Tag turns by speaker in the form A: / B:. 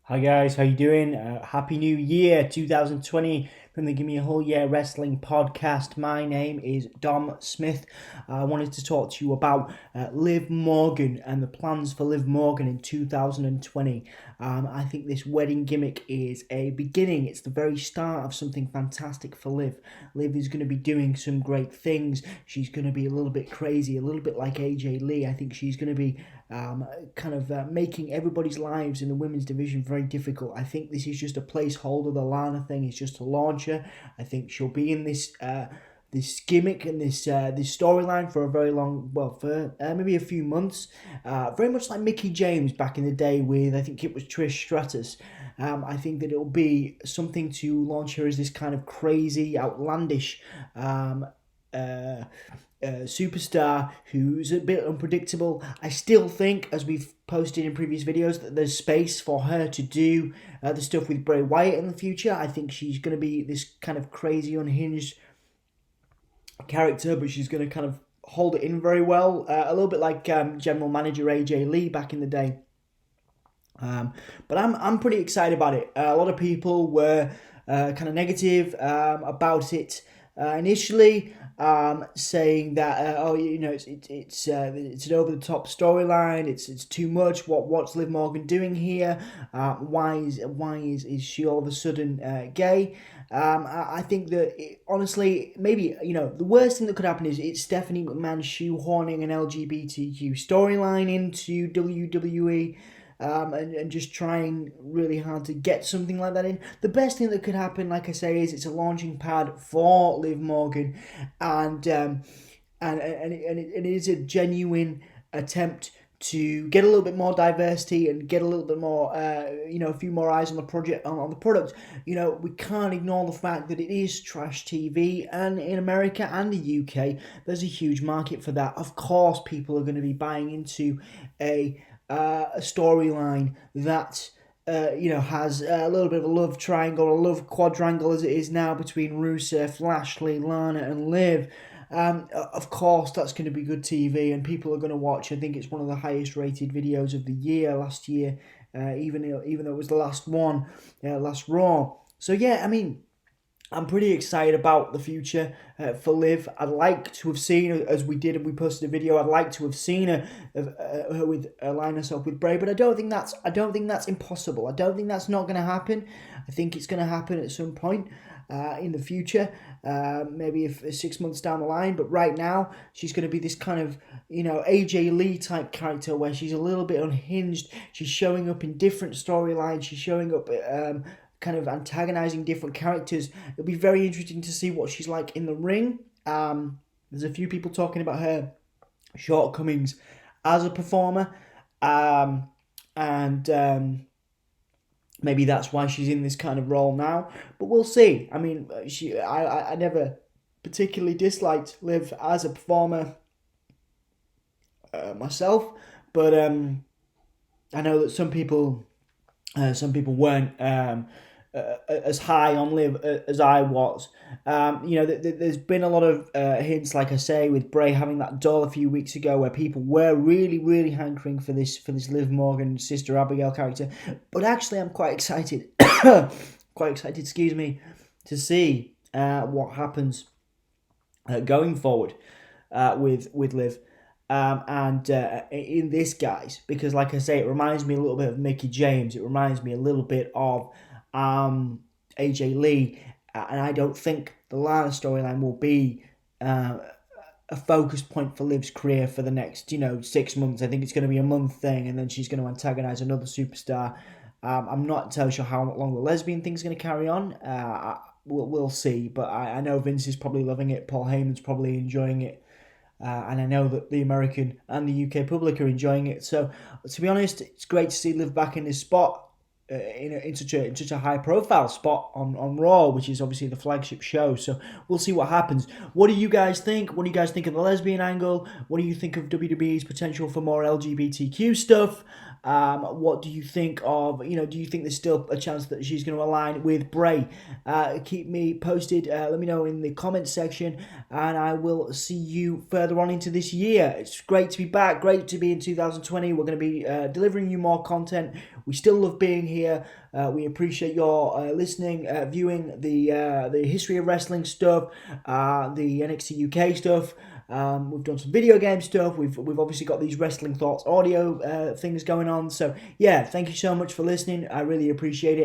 A: Hi guys, how you doing? Happy New Year 2020 from the Gimme a Whole Year Wrestling podcast. My name is Dom Smith. I wanted to talk to you about Liv Morgan and the plans for Liv Morgan in 2020. I think this wedding gimmick is a beginning. It's the very start of something fantastic for Liv. Liv is going to be doing some great things. She's going to be a little bit crazy, a little bit like AJ Lee. I think she's going to be making everybody's lives in the women's division very difficult. I think this is just a placeholder. The Lana thing is just to launch her. I think she'll be in this gimmick and this storyline for a very long, for maybe a few months. Very much like Mickie James back in the day with, I think it was Trish Stratus. I think that it'll be something to launch her as this kind of crazy, outlandish superstar who's a bit unpredictable. I still think, as we've posted in previous videos, that there's space for her to do the stuff with Bray Wyatt in the future. I think she's going to be this kind of crazy, unhinged character, but she's going to kind of hold it in very well. A little bit like General Manager AJ Lee back in the day. But I'm pretty excited about it. A lot of people were kind of negative about it initially, saying that it's an over the top storyline. It's too much. What's Liv Morgan doing here? Why is she all of a sudden gay? I think that honestly, maybe the worst thing that could happen is it's Stephanie McMahon shoehorning an LGBTQ storyline into WWE. And just trying really hard to get something like that in. The best thing that could happen, like I say, is it's a launching pad for Liv Morgan, and it is a genuine attempt to get a little bit more diversity and get a little bit more, a few more eyes on the project, on the product. We can't ignore the fact that it is trash TV, and in America and the UK, there's a huge market for that. Of course, people are going to be buying into a storyline that has a little bit of a love triangle, a love quadrangle as it is now between Rusev, Lashley, Lana and Liv. Of course, that's going to be good TV and people are going to watch. I think it's one of the highest rated videos of the year last year, even though it was the last one, last Raw. So yeah, I mean, I'm pretty excited about the future for Liv. I'd like to have seen, as we did, and we posted a video. I'd like to have seen her with line herself with Bray, but I don't think that's impossible. I don't think that's not going to happen. I think it's going to happen at some point in the future, maybe if 6 months down the line. But right now, she's going to be this kind of AJ Lee type character where she's a little bit unhinged. She's showing up in different storylines. She's showing up kind of antagonizing different characters. It'll be very interesting to see what she's like in the ring. There's a few people talking about her shortcomings as a performer, and maybe that's why she's in this kind of role now. But we'll see. I mean, I never particularly disliked Liv as a performer myself, but I know that some people weren't as high on Liv as I was. There's been a lot of hints, like I say, with Bray having that doll a few weeks ago, where people were really, really hankering for this Liv Morgan Sister Abigail character. But actually, I'm quite excited, excuse me, to see what happens going forward with Liv. And in this, guys, because like I say, it reminds me a little bit of Mickie James. It reminds me a little bit of AJ Lee, and I don't think the Lana storyline will be a focus point for Liv's career for the next 6 months. I think it's going to be a month thing, and then she's going to antagonize another superstar. I'm not entirely sure how long the lesbian thing's going to carry on. We'll see, but I know Vince is probably loving it. Paul Heyman's probably enjoying it. And I know that the American and the UK public are enjoying it. So, to be honest, it's great to see Liv back in this spot, in such a high profile spot on Raw, which is obviously the flagship show. So we'll see what happens. What do you guys think? What do you guys think of the lesbian angle? What do you think of WWE's potential for more LGBTQ stuff? What do you think of, do you think there's still a chance that she's going to align with Bray? Keep me posted. Let me know in the comments section, and I will see you further on into this year. It's great to be back. Great to be in 2020. We're going to be delivering you more content. We still love being here. We appreciate your listening, viewing the history of wrestling stuff, the NXT UK stuff. We've done some video game stuff. We've obviously got these Wrestling Thoughts audio things going on. So yeah, thank you so much for listening. I really appreciate it.